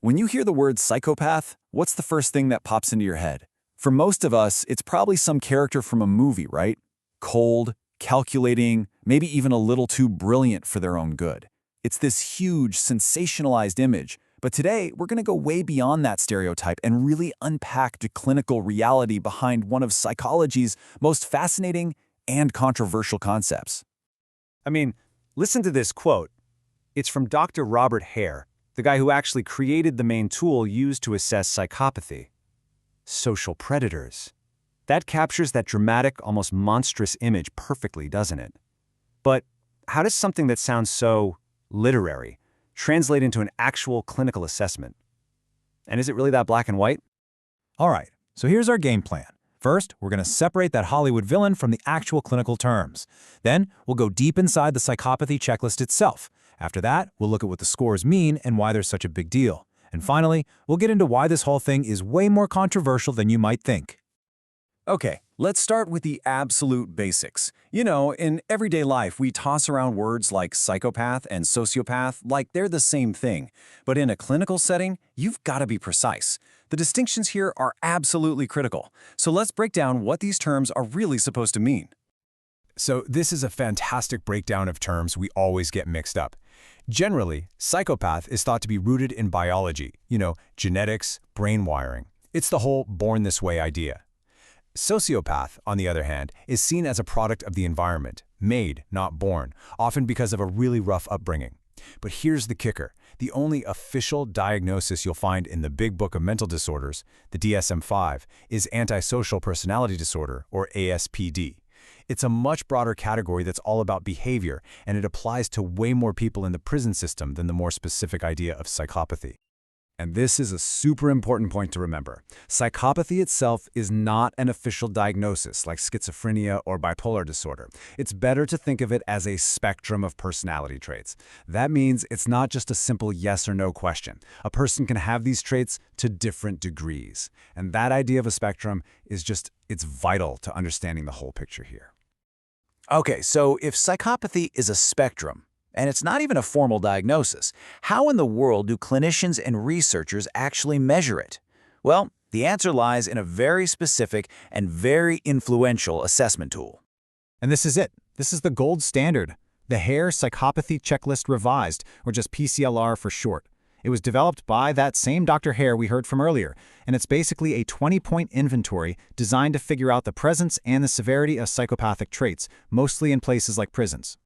When you hear the word psychopath, what's the first thing that pops into your head? For most of us, it's probably some character from a movie, right? Cold, calculating, maybe even a little too brilliant for their own good. It's this huge, sensationalized image. But today, we're going to go way beyond that stereotype and really unpack the clinical reality behind one of psychology's most fascinating and controversial concepts. I mean, listen to this quote. It's from Dr. Robert Hare, the guy who actually created the main tool used to assess psychopathy. Social predators. That captures that dramatic, almost monstrous image perfectly, doesn't it? But how does something that sounds so literary translate into an actual clinical assessment? And is it really that black and white? All right, so here's our game plan. First, we're going to separate that Hollywood villain from the actual clinical terms. Then, we'll go deep inside the Psychopathy Checklist itself. After that, we'll look at what the scores mean and why they're such a big deal. And finally, we'll get into why this whole thing is way more controversial than you might think. Okay, let's start with the absolute basics. You know, in everyday life, we toss around words like psychopath and sociopath like they're the same thing. But in a clinical setting, you've got to be precise. The distinctions here are absolutely critical. So let's break down what these terms are really supposed to mean. So this is a fantastic breakdown of terms we always get mixed up. Generally, psychopath is thought to be rooted in biology, genetics, brain wiring. It's the whole born this way idea. Sociopath, on the other hand, is seen as a product of the environment, made, not born, often because of a really rough upbringing. But here's the kicker. The only official diagnosis you'll find in the Big Book of Mental Disorders, the DSM-5, is Antisocial Personality Disorder, or ASPD. It's a much broader category that's all about behavior, and it applies to way more people in the prison system than the more specific idea of psychopathy. And this is a super important point to remember. Psychopathy itself is not an official diagnosis like schizophrenia or bipolar disorder. It's better to think of it as a spectrum of personality traits. That means it's not just a simple yes or no question. A person can have these traits to different degrees. And that idea of a spectrum is it's vital to understanding the whole picture here. Okay, so if psychopathy is a spectrum, and it's not even a formal diagnosis, how in the world do clinicians and researchers actually measure it? Well, the answer lies in a very specific and very influential assessment tool. And this is it. This is the gold standard, the Hare Psychopathy Checklist Revised, or just PCL-R for short. It was developed by that same Dr. Hare we heard from earlier, and it's basically a 20-point inventory designed to figure out the presence and the severity of psychopathic traits, mostly in places like prisons.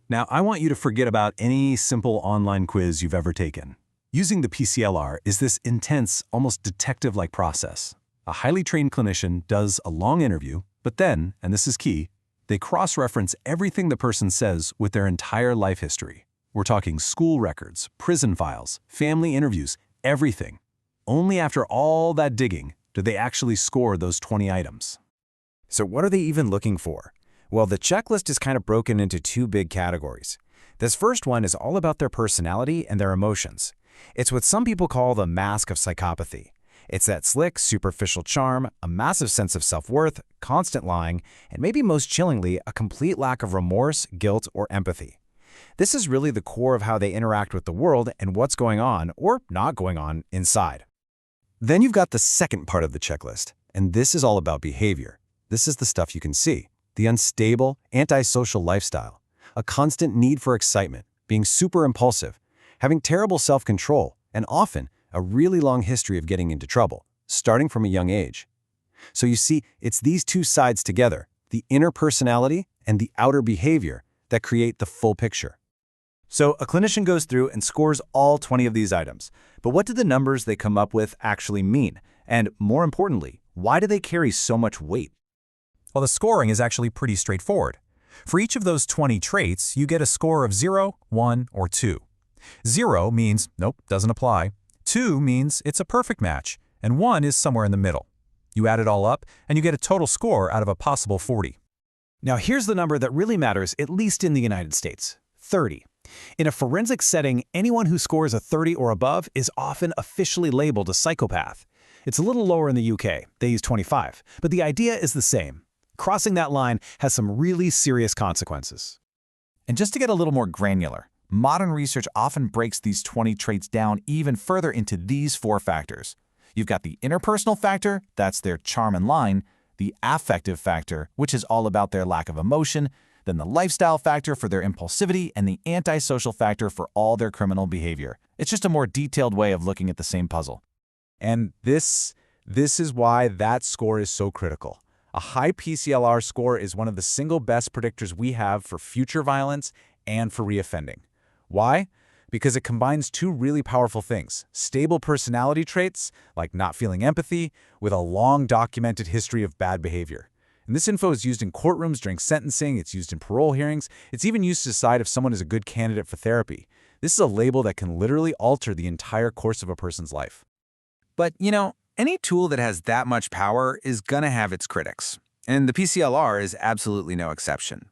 Now, I want you to forget about any simple online quiz you've ever taken. Using the PCL-R is this intense, almost detective-like process. A highly trained clinician does a long interview, but then, and this is key, they cross-reference everything the person says with their entire life history. We're talking school records, prison files, family interviews, everything. Only after all that digging do they actually score those 20 items. So what are they even looking for? Well, the checklist is kind of broken into two big categories. This first one is all about their personality and their emotions. It's what some people call the mask of psychopathy. It's that slick, superficial charm, a massive sense of self-worth, constant lying, and maybe most chillingly, a complete lack of remorse, guilt, or empathy. This is really the core of how they interact with the world and what's going on, or not going on, inside. Then you've got the second part of the checklist, and this is all about behavior. This is the stuff you can see. The unstable, antisocial lifestyle, a constant need for excitement, being super impulsive, having terrible self-control, and often a really long history of getting into trouble, starting from a young age. So you see, it's these two sides together, the inner personality and the outer behavior, that create the full picture. So a clinician goes through and scores all 20 of these items. But what do the numbers they come up with actually mean? And more importantly, why do they carry so much weight? Well, the scoring is actually pretty straightforward. For each of those 20 traits, you get a score of 0, 1, or 2. 0 means, nope, doesn't apply. 2 means it's a perfect match, and 1 is somewhere in the middle. You add it all up, and you get a total score out of a possible 40. Now here's the number that really matters, at least in the United States, 30. In a forensic setting, anyone who scores a 30 or above is often officially labeled a psychopath. It's a little lower in the UK, they use 25, but the idea is the same. Crossing that line has some really serious consequences. And just to get a little more granular, Modern research often breaks these 20 traits down even further into these 4 factors. You've got the interpersonal factor, that's their charm and line, the affective factor, which is all about their lack of emotion, then the lifestyle factor for their impulsivity, and the antisocial factor for all their criminal behavior. It's just a more detailed way of looking at the same puzzle. And this is why that score is so critical. A high PCL-R score is one of the single best predictors we have for future violence and for reoffending. Why? Because it combines 2 really powerful things: stable personality traits, like not feeling empathy, with a long documented history of bad behavior. And this info is used in courtrooms during sentencing, it's used in parole hearings, it's even used to decide if someone is a good candidate for therapy. This is a label that can literally alter the entire course of a person's life. But, any tool that has that much power is gonna have its critics. And the PCL-R is absolutely no exception.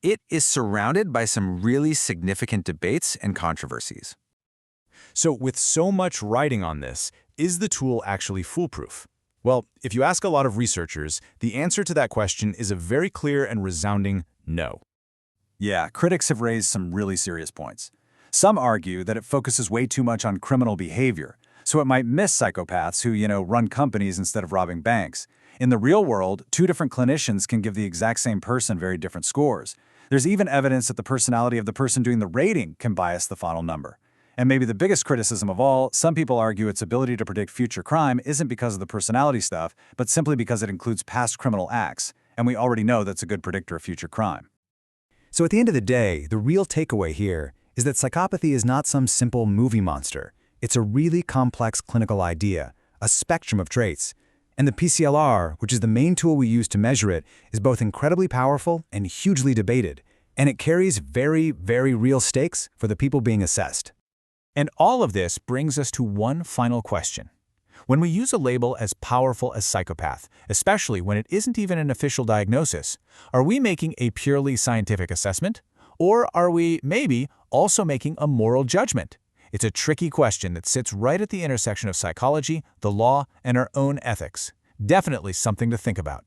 It is surrounded by some really significant debates and controversies. So with so much writing on this, is the tool actually foolproof? Well, if you ask a lot of researchers, the answer to that question is a very clear and resounding no. Yeah, critics have raised some really serious points. Some argue that it focuses way too much on criminal behavior, so it might miss psychopaths who, run companies instead of robbing banks. In the real world, 2 different clinicians can give the exact same person very different scores. There's even evidence that the personality of the person doing the rating can bias the final number. And maybe the biggest criticism of all, some people argue its ability to predict future crime isn't because of the personality stuff, but simply because it includes past criminal acts, and we already know that's a good predictor of future crime. So at the end of the day, the real takeaway here is that psychopathy is not some simple movie monster. It's a really complex clinical idea, a spectrum of traits. And the PCL-R, which is the main tool we use to measure it, is both incredibly powerful and hugely debated. And it carries very, very real stakes for the people being assessed. And all of this brings us to one final question. When we use a label as powerful as psychopath, especially when it isn't even an official diagnosis, are we making a purely scientific assessment? Or are we, maybe, also making a moral judgment? It's a tricky question that sits right at the intersection of psychology, the law, and our own ethics. Definitely something to think about.